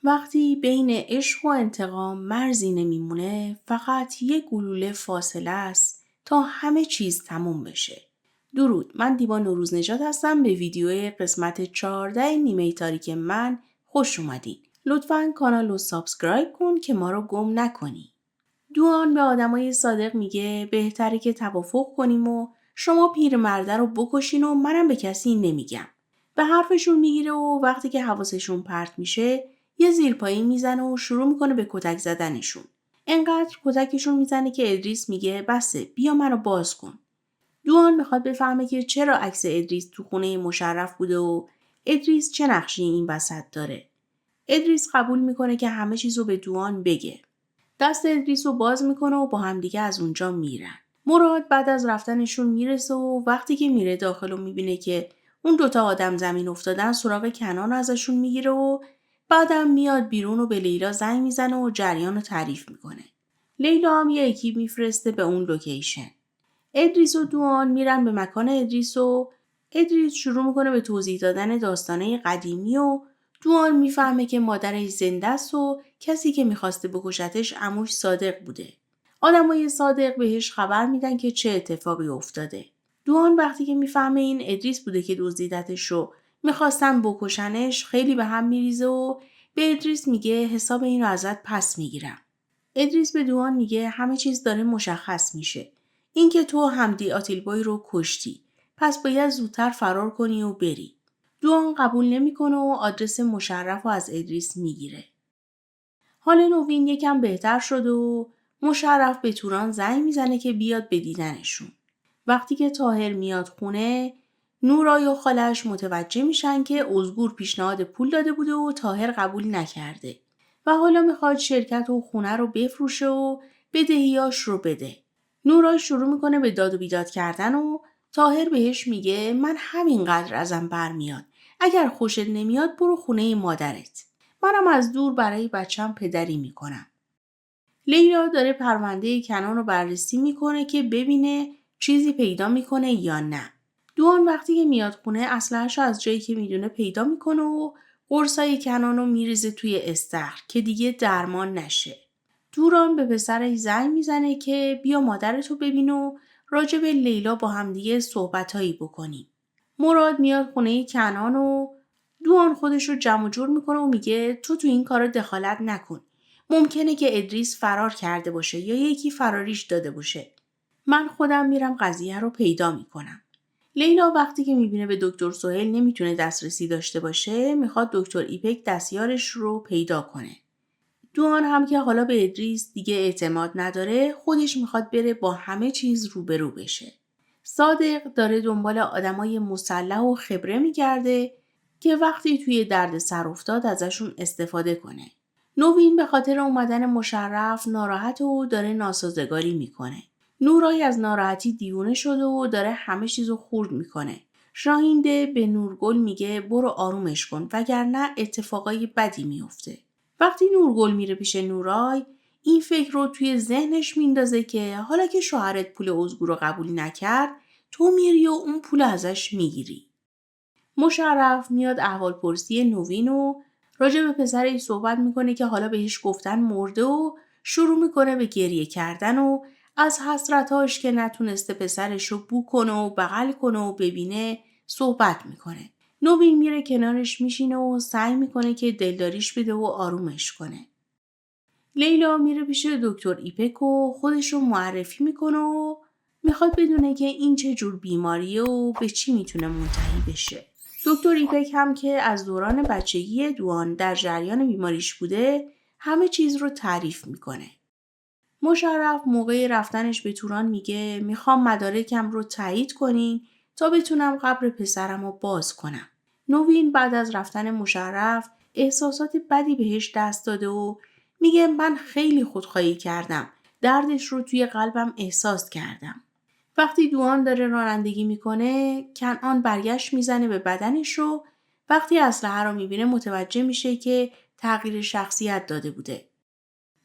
وقتی بین عشق و انتقام مرزی نمیمونه، فقط یک گلوله فاصله است تا همه چیز تموم بشه. درود، من دیبا نوروز نجات هستم. به ویدیوی قسمت 14 نیمه تاریک من خوش اومدین. لطفاً کانال رو سابسکرایب کن که ما رو گم نکنی. دوان به آدمای صادق میگه بهتره که توافق کنیم و شما پیرمرده رو بکشین و منم به کسی نمیگم. به حرفشون میگیره و وقتی که حواسشون پرت میشه یه زیرپایی میزنه و شروع میکنه به کتک زدنشون. انقدر کتکشون میزنه که ادریس میگه بسه، بیا منو باز کن. دوان میخواد بفهمه که چرا عکس ادریس تو خونه مشرف بوده و ادریس چه نقشی این وسط داره. ادریس قبول میکنه که همه چیزو به دوان بگه. دست ادریس رو باز میکنه و با همدیگه از اونجا میرن. مراد بعد از رفتنشون میرسه و وقتی که میره داخل و میبینه که اون دوتا آدم زمین افتادن، سراغ کنان رو ازشون میگیره و بعدم میاد بیرون و به لیلا زنگ میزنه و جریان رو تعریف میکنه. لیلا هم یه اکیپ میفرسته به اون لوکیشن. ادریس و دوان میرن به مکان ادریس و ادریس شروع میکنه به توضیح دادن داستانه قدیمی و دوان میفهمه که مادرش زنده است و کسی که میخواسته بکشتش عموش صادق بوده. آدمای صادق بهش خبر میدن که چه اتفاقی افتاده. دوان وقتی که میفهمه این ادریس بوده که دزدیدتش رو میخواستن بکشنش خیلی به هم میریزه و به ادریس میگه حساب اینو ازت پس میگیرم. ادریس به دوان میگه همه چیز داره مشخص میشه. اینکه تو حمدی آتیلبای رو کشتی. پس باید زودتر فرار کنی و بری. دوان قبول نمیکنه و آدرس مشرف رو از ادریس میگیره. حال نوین یکم بهتر شده و مشرف به توران زنگ میزنه که بیاد به دیدنشون. وقتی که طاهر میاد خونه، نورای و خالش متوجه میشن که ازگور پیشنهاد پول داده بوده و طاهر قبول نکرده و حالا میخواد شرکت و خونه رو بفروشه و بدهیاش رو بده. نورای شروع میکنه به داد و بیداد کردن و طاهر بهش میگه من همینقدر ازم برمیاد. اگر خوشت نمیاد برو خونه مادرت. منم از دور برای بچم پدری میکنم. لیلا داره پرونده کنان رو بررسی میکنه که ببینه چیزی پیدا میکنه یا نه. دوان وقتی که میاد خونه اسلحه‌شو از جایی که میدونه پیدا میکنه و قرصای کنان رو میریزه توی استخر که دیگه درمان نشه. دوران به پسرش زنگ میزنه که بیا مادرتو ببین و راجع به لیلا با همدیگه صحبتایی بکنیم. مراد میاد خونه کنان و دوان خودش رو جمع و جور میکنه و میگه تو این کارا دخالت نکن. ممکنه که ادریس فرار کرده باشه یا یکی فراریش داده باشه. من خودم میرم قضیه رو پیدا میکنم. لیلا وقتی که میبینه به دکتر سهیل نمیتونه دسترسی داشته باشه، میخواد دکتر ایپک دستیارش رو پیدا کنه. دوان هم که حالا به ادریس دیگه اعتماد نداره، خودش میخواد بره با همه چیز روبرو بشه. صادق داره دنبال آدمای مسلح و خبره میگرده که وقتی توی درد سر افتاد ازشون استفاده کنه. نوین به خاطر اومدن مشرف ناراحت و داره ناسازگاری میکنه. نورای از ناراحتی دیوونه شده و داره همه چیزو خورد میکنه. شاهینده به نورگل میگه برو آرومش کن وگرنه اتفاقای بدی میفته. وقتی نورگل میره پیش نورای، این فکر رو توی ذهنش میندازه که حالا که شوهرت پول ازگو رو قبول نکرد، تو میری و اون پول ازش میگیری. مشرف میاد احوالپرسی نوین و راجع به پسرش صحبت میکنه که حالا بهش گفتن مرده و شروع میکنه به گریه کردن و از حسرتاش که نتونسته پسرش رو بو کنه و بغل کنه و ببینه صحبت میکنه. نوین میره کنارش میشینه و سعی میکنه که دلداریش بده و آرومش کنه. لیلا میره پیش دکتر ایپک و خودش رو معرفی میکنه و میخواد بدونه که این چه جور بیماریه و به چی میتونه منتهی بشه. دکتر ایپک هم که از دوران بچگی دوان در جریان بیماریش بوده همه چیز رو تعریف میکنه. مشرف موقع رفتنش به توران میگه میخوام مدارکم رو تایید کنین تا بتونم قبر پسرم رو باز کنم. نوین بعد از رفتن مشرف احساسات بدی بهش دست داده و میگه من خیلی خودخواهی کردم. دردش رو توی قلبم احساس کردم. وقتی دوان داره رانندگی میکنه، کنعان برگشت میزنه به بدنش و وقتی اسلحه رو میبینه متوجه میشه که تغییر شخصیت داده بوده.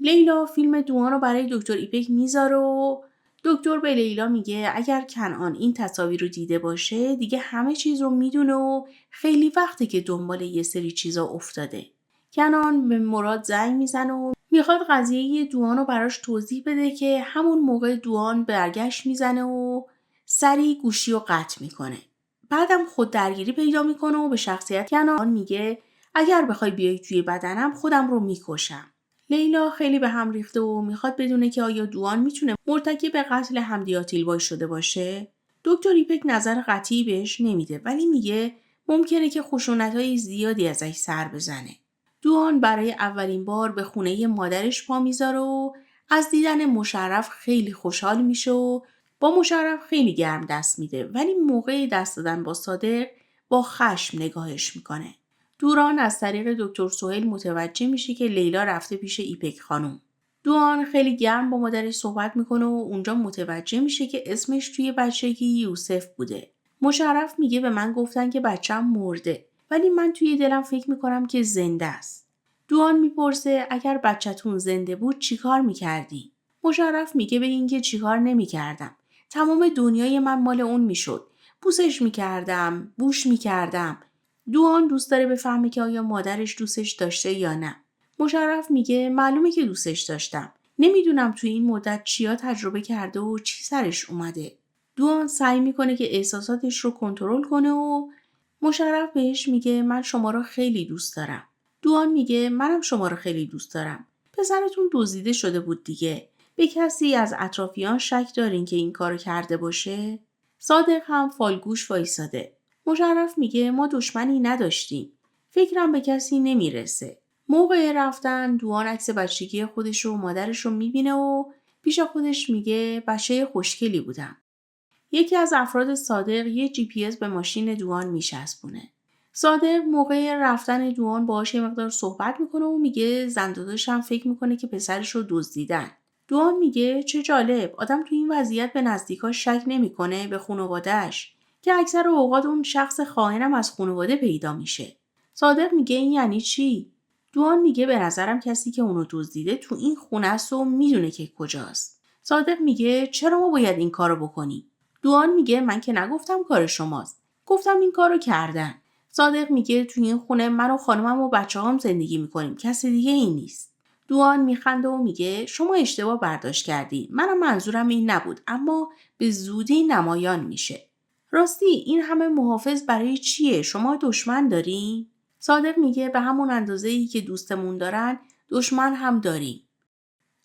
لیلا فیلم دوان رو برای دکتر ایپک میذاره و دکتر به لیلا میگه اگر کنعان این تصاویر رو دیده باشه دیگه همه چیز رو میدونه و خیلی وقته که دنبال یه سری چیزا افتاده. کنان به مراد زنگ میزنه و میخواد قضیه دوان رو براش توضیح بده که همون موقع دوان برگشت میزنه و سریع گوشی رو قطع میکنه. بعدم خود درگیری پیدا میکنه و به شخصیت کنان میگه اگر بخوای بیای توی بدنم خودم رو میکشم. لیلا خیلی به هم ریخته و میخواد بدونه که آیا دوان میتونه مرتکب قتل حمدی آتیلبای شده باشه. دکتر ایپک نظر قطعی بهش نمیده ولی میگه ممکنه که خشونت‌های زیادی ازش سر بزنه. دوان برای اولین بار به خونه مادرش پا میذاره و از دیدن مشرف خیلی خوشحال میشه و با مشرف خیلی گرم دست میده ولی موقع دست دادن با صادق با خشم نگاهش میکنه. دوران از طریق دکتر سهیل متوجه میشه که لیلا رفته پیش ایپک خانم. دوان خیلی گرم با مادرش صحبت میکنه و اونجا متوجه میشه که اسمش توی بچگی یوسف بوده. مشرف میگه به من گفتن که بچه‌م مرده ولی من توی دلم فکر میکنم که زنده است. دوان میپرسه اگر بچه‌تون زنده بود چیکار میکردی؟ مشرف میگه بگین که چیکار نمیکردم. تمام دنیای من مال اون میشد. بوسش میکردم، بوش میکردم. دوان دوست داره بفهمه که آیا مادرش دوستش داشته یا نه. مشرف میگه معلومه که دوستش داشتم. نمیدونم توی این مدت چیا تجربه کرده و چی سرش اومده. دوان سعی میکنه که احساساتش رو کنترل کنه و مشرف بهش میگه من شما رو خیلی دوست دارم. دوان میگه منم شما رو خیلی دوست دارم. پسرتون دزدیده شده بود دیگه. به کسی از اطرافیان شک دارین که این کارو کرده باشه؟ صادق هم فالگوش وایساده. مشرف میگه ما دشمنی نداشتیم. فکرم به کسی نمیرسه. موقع رفتن دوان عکس بچگی خودش و مادرش رو میبینه و پیش خودش میگه بچه خوشگلی بودم. یکی از افراد صادق یه GPS به ماشین دوان میچسبونه. صادق موقع رفتن دوان باهاش یه مقدار صحبت میکنه و میگه زن داداشم فکر میکنه که پسرش رو دزدیدن. دوان میگه چه جالب آدم تو این وضعیت به نزدیکاش شک نمیکنه به خانواده‌اش که اکثر اوقات اون شخص خائنم از خانواده پیدا میشه. صادق میگه این یعنی چی؟ دوان میگه به نظرم کسی که اونو دزدیده تو این خونه است و میدونه که کجاست. صادق میگه چرا ما باید این کارو بکنیم؟ دوان میگه من که نگفتم کار شماست. گفتم این کارو کردن. صادق میگه توی این خونه من و خانمم و بچه‌هام زندگی میکنیم. کسی دیگه این نیست. دوان میخنده و میگه شما اشتباه برداشت کردی. منم منظورم این نبود اما به زودی نمایان میشه. راستی این همه محافظ برای چیه؟ شما دشمن دارین؟ صادق میگه به همون اندازه‌ای که دوستمون دارن دشمن هم داریم.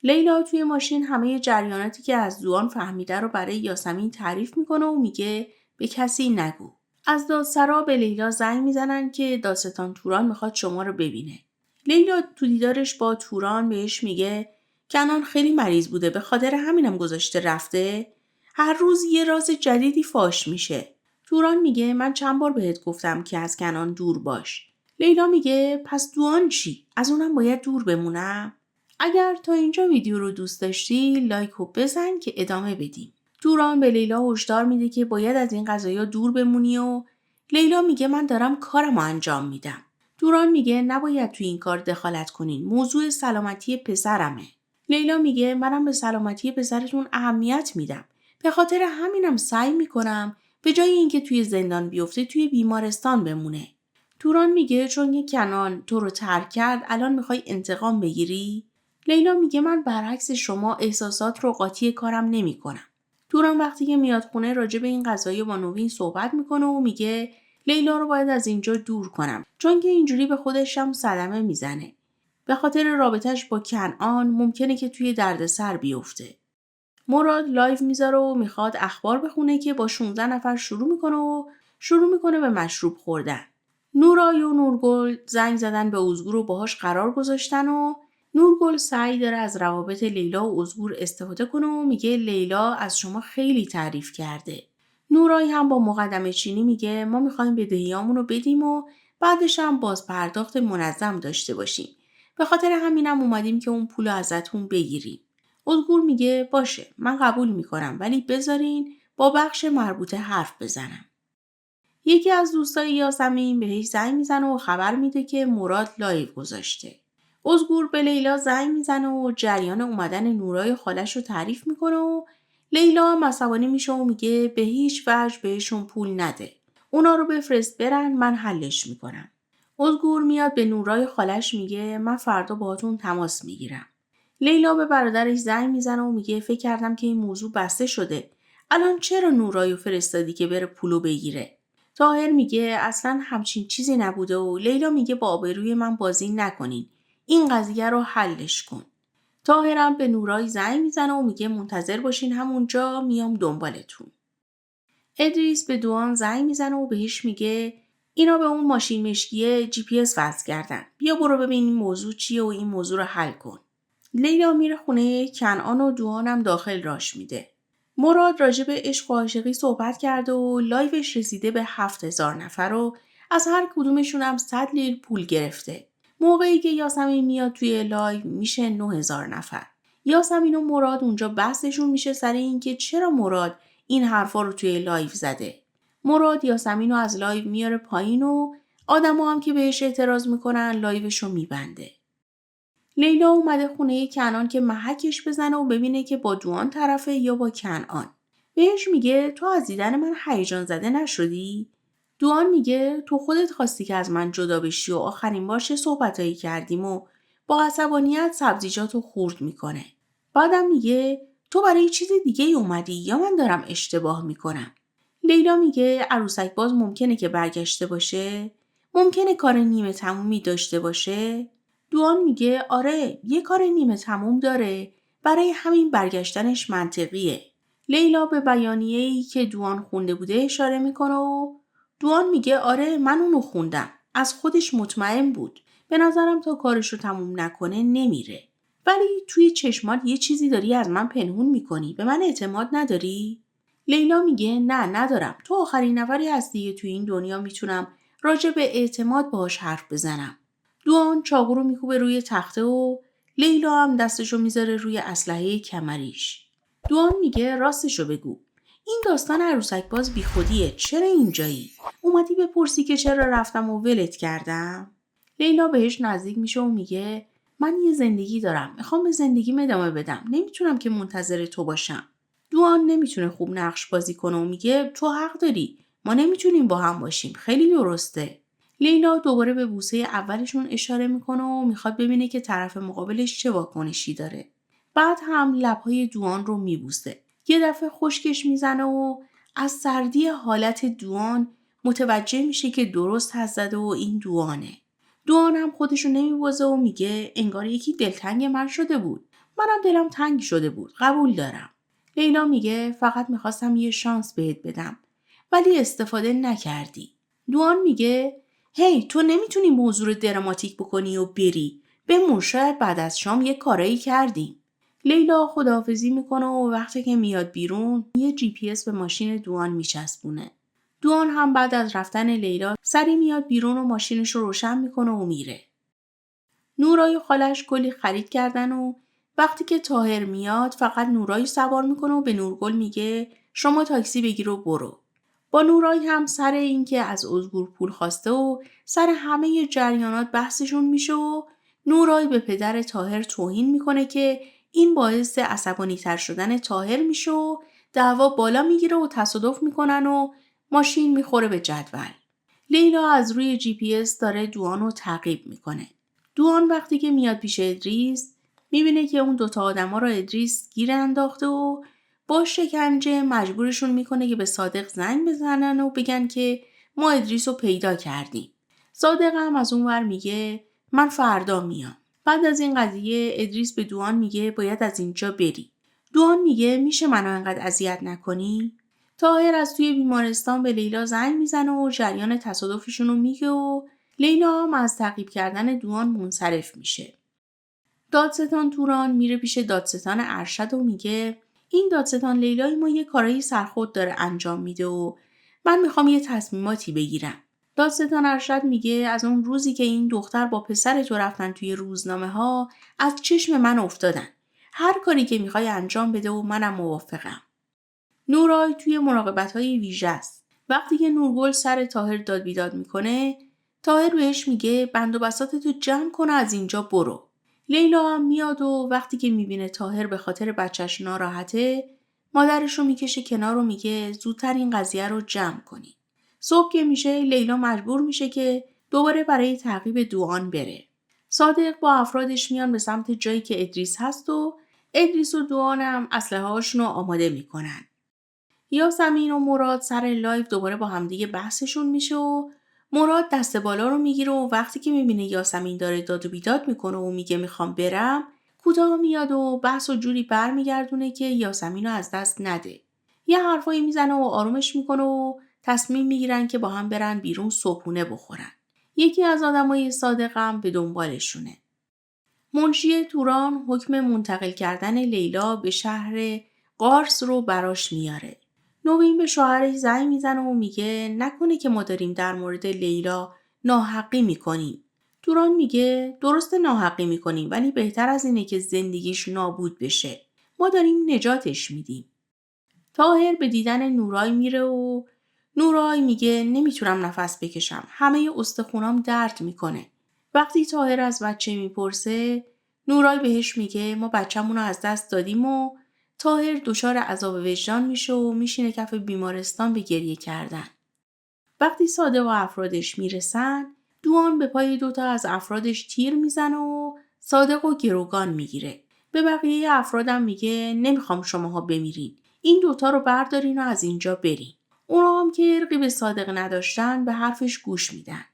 لیلا توی ماشین همه جریاناتی که از دوان فهمیده رو برای یاسمین تعریف میکنه و میگه به کسی نگو. از دادسرا به لیلا زنگ میزنن که دادستان توران میخواد شما رو ببینه. لیلا تو دیدارش با توران بهش میگه کنان خیلی مریض بوده به خاطر همینم گذاشته رفته. هر روز یه راز جدیدی فاش میشه. توران میگه من چند بار بهت گفتم که از کنان دور باش. لیلا میگه پس دوان چی؟ از اونم باید دور بمونم؟ اگر تا اینجا ویدیو رو دوست داشتی لایک رو بزن که ادامه بدیم. توران به لیلا هشدار میده که باید از این قضایا دور بمونی و لیلا میگه من دارم کارمو انجام میدم. توران میگه نباید توی این کار دخالت کنین. موضوع سلامتی پسرمه. لیلا میگه منم به سلامتی پسرتون اهمیت میدم. به خاطر همینم سعی میکنم به جای اینکه توی زندان بیفته توی بیمارستان بمونه. توران میگه چون یه کنان تو رو ترک کرد الان میخوای انتقام بگیری؟ لیلا میگه من برعکس شما احساسات رو قاطی کارم نمیکنم. توران وقتی که میاد خونه راجع به این قضایی با نوین صحبت میکنه و میگه لیلا رو باید از اینجا دور کنم چون که اینجوری به خودش هم صدمه میزنه. به خاطر رابطش با کنعان ممکنه که توی دردسر بیفته. مراد لایو میذاره و میخواد اخبار بخونه که با 16 نفر شروع میکنه به مشروب خوردن. نورای و نورگل زنگ زدن به ازگور و باهاش قرار گذاشتن و نورگل سعی داره از روابط لیلا و ازگور استفاده کنه و میگه لیلا از شما خیلی تعریف کرده. نورای هم با مقدمه چینی میگه ما میخوایم بدهیامون رو بدیم و بعدش هم باز پرداخت منظم داشته باشیم. به خاطر همینم اومدیم که اون پول ازتون بگیریم. ازگور میگه باشه من قبول میکنم ولی بذارین با بخش مربوطه حرف بزنم. یکی از دوستای یاسمین بهش زنگ میزنه و خبر میده که مراد لایو گذاشته. ازگور به لیلا زنگ میزنه و جریان اومدن نورای خالش رو تعریف میکنه و لیلا هم عصبانی میشه و میگه به هیچ وجه بهشون پول نده. اونا رو بفرست برن من حلش میکنم. ازگور میاد به نورای خالش میگه من فردا باهاتون تماس میگیرم. لیلا به برادرش زنگ میزنه و میگه فکر کردم که این موضوع بسته شده. الان چرا نورایو فرستادی که بره پولو بگیره؟ طاهر میگه اصلا همچین چیزی نبوده و لیلا میگه با آبروی من بازی نکنین. این قضیه رو حلش کن. طاهرم به نورای زنگ میزنه و میگه منتظر باشین همونجا میام دنبالتون. ادریس به دوان زنگ میزنه و بهش میگه اینا به اون ماشین مشکیه GPS وصل کردن. بیا برو ببین این موضوع چیه و این موضوع رو حل کن. لیلا میره خونه کنعان و دوانم داخل راش میده. مراد راجع به عشق و عاشقی صحبت کرده و لایوش رسیده به 7000 نفر و از هر کدومشون هم 100 لیر پول گرفته. موقعی که یاسمین میاد توی لایو میشه 9000 نفر. یاسمین و مراد اونجا بحثشون میشه سر اینکه چرا مراد این حرفا رو توی لایو زده. مراد یاسمین رو از لایو میاره پایین و آدما هم که بهش اعتراض میکنن لایوش رو میبنده. لیلا اومده خونه کنعان که محکش بزنه و ببینه که با دوان طرفه یا با کنعان. بهش میگه تو از دیدن من هیجان زده نشدی؟ دوان میگه تو خودت خواستی که از من جدا بشی و آخرین بار چه صحبتایی کردیم و با عصبانیت سبزیجاتو خورد میکنه. بعدم میگه تو برای چیز دیگه اومدی یا من دارم اشتباه میکنم؟ لیلا میگه عروسک باز ممکنه که برگشته باشه؟ ممکنه کار نیمه تمومی داشته باشه؟ دوان میگه آره یه کار نیمه تموم داره، برای همین برگشتنش منطقیه. لیلا به بیانیه‌ای که دوان خونده بوده اشاره میکنه و دوان میگه آره من اونو خوندم. از خودش مطمئن بود. به نظرم تا کارشو تموم نکنه نمیره. ولی توی چشمات یه چیزی داری از من پنهون میکنی. به من اعتماد نداری؟ لیلا میگه نه ندارم. تو آخرین نفری هستی که توی این دنیا میتونم راجع به اعتماد باهاش حرف بزنم. دوان چاقو رو میکوبه روی تخته و لیلا هم دستشو میذاره روی اسلحه کمریش. دوان میگه راستشو بگو. این داستان عروسک باز بیخودیه. چرا اینجایی؟ اومدی بپرسی که چرا رفتم و ولت کردم؟ لیلا بهش نزدیک میشه و میگه من یه زندگی دارم. میخوام به زندگیم ادامه بدم. نمیتونم که منتظر تو باشم. دوان نمیتونه خوب نقش بازی کنه و میگه تو حق داری. ما نمیتونیم با هم باشیم. خیلی درسته. لیلا دوباره به بوسه اولشون اشاره میکنه و میخواد ببینه که طرف مقابلش چه واکنشی داره. بعد هم لبهای دوان رو میبوسه. یه دفعه خشکش میزنه و از سردی حالت دوان متوجه میشه که درست حد زده و این دوانه. دوان هم خودشو نمیبوزه و میگه انگار یکی دلتنگ من شده بود. منم دلم تنگ شده بود. قبول دارم. لیلا میگه فقط میخواستم یه شانس بهت بدم. ولی استفاده نکردی. دوان میگه هی تو نمیتونی موضوع رو دراماتیک بکنی و بری. بمون شاید بعد از شام یه کارایی کردیم. لیلا خداحافظی میکنه و وقتی که میاد بیرون یه GPS به ماشین دوان میچسبونه. دوان هم بعد از رفتن لیلا سری میاد بیرون و ماشینش رو روشن میکنه و میره. نورای و خالش کلی خرید کردن و وقتی که طاهر میاد فقط نورای سوار میکنه و به نورگل میگه شما تاکسی بگیر و برو. با نورای هم سر اینکه از ازگور پول خواسته و سر همه جریانات بحثشون میشه و نورای به پدر طاهر توهین میکنه که این باعث عصبانی تر شدن طاهر میشه و دعوا بالا میگیره و تصادف میکنن و ماشین میخوره به جدول. لیلا از روی GPS داره دوانو تعقیب میکنه. دوان وقتی که میاد پیش ادریس میبینه که اون دوتا آدما رو ادریس گیر انداخته و با شکنجه مجبورشون میکنه که به صادق زنگ بزنن و بگن که ما ادریس رو پیدا کردیم. صادق هم از اون ور میگه من فردا میام. بعد از این قضیه ادریس به دوان میگه باید از اینجا بری. دوان میگه میشه منو انقدر اذیت نکنی؟ طاهر از توی بیمارستان به لیلا زنگ میزنه و جریان تصادفشون رو میگه و لیلا هم از تعقیب کردن دوان منصرف میشه. دادستان توران میره پیش دادستان ارشد و میگه این دادستان لیلای ما یه کارایی سرخود داره انجام میده و من میخوام یه تصمیماتی بگیرم. دادستان ارشد میگه از اون روزی که این دختر با پسر تو رفتن توی روزنامه ها از چشم من افتادن. هر کاری که میخوای انجام بده و منم موافقم. نورای توی مراقبت‌های ویژه است. وقتی که نورگل سر طاهر داد بیداد میکنه، طاهر بهش میگه بند و بساطتو جمع کن و از اینجا برو. لیلا هم میاد و وقتی که میبینه طاهر به خاطر بچهش ناراحته، مادرش رو میکشه کنار و میگه زودتر این قضیه رو جمع کنی. صبح که میشه لیلا مجبور میشه که دوباره برای تعقیب دوان بره. صادق با افرادش میان به سمت جایی که ادریس هست و ادریس و دوان هم اسلحه هاشون رو آماده میکنن. یاسمین و مراد سر لایو دوباره با همدیگه بحثشون میشه و مراد دست بالا رو میگیره و وقتی که میبینه یاسمین داره داد و بیداد میکنه و میگه میخوام برم، کوتاه میاد و بحث و جوری برمیگردونه که یاسمین رو از دست نده. یه حرفایی میزنه و آرومش میکنه و تصمیم میگیرن که با هم برن بیرون صبحونه بخورن. یکی از آدمای صادقم به دنبالشونه. منشی توران حکم منتقل کردن لیلا به شهر قارس رو براش میاره. نوین به شوهرش زنگ میزنه و میگه نکنه که ما داریم در مورد لیلا ناحقی میکنیم. توران میگه درسته ناحقی میکنیم ولی بهتر از اینه که زندگیش نابود بشه. ما داریم نجاتش میدیم. طاهر به دیدن نورای میره و نورای میگه نمیتونم نفس بکشم. همه استخونام درد میکنه. وقتی طاهر از بچه میپرسه نورای بهش میگه ما بچه‌مون رو از دست دادیم و طاهر دچار عذاب وجدان میشه و میشینه کف بیمارستان به گریه کردن. وقتی صادق و افرادش میرسن دوان به پای دوتا از افرادش تیر میزنه و صادق و گروگان میگیره. به بقیه افرادم میگه نمیخوام شماها بمیرین. این دوتا رو بردارین و از اینجا برین. اونا هم که ارقی به صادق نداشتن به حرفش گوش میدن.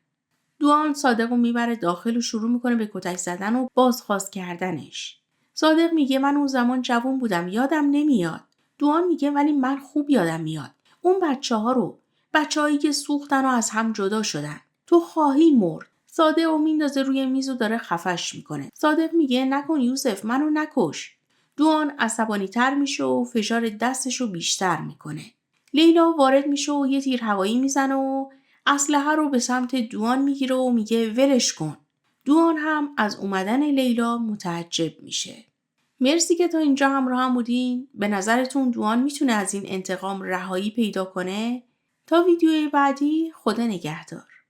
دوان صادق رو میبره داخل و شروع میکنه به کتک زدن و بازخواست کردنش. صادق میگه من اون زمان جوان بودم یادم نمیاد. دوان میگه ولی من خوب یادم میاد. اون بچه‌هایی که سوختن و از هم جدا شدن. تو خواهی مرد. صادق رو میندازه روی میز و داره خفش میکنه. صادق میگه نکن یوسف منو نکش. دوان عصبانی تر میشه و فشار دستشو بیشتر میکنه. لیلا وارد میشه و یه تیر هوایی میزنه و اسلحه رو به سمت دوان میگیره و میگه ولش کن. دوان هم از اومدن لیلا متعجب میشه. مرسی که تا اینجا همراه بودین. به نظرتون دوان میتونه از این انتقام رهایی پیدا کنه؟ تا ویدیوی بعدی خدا نگهدار.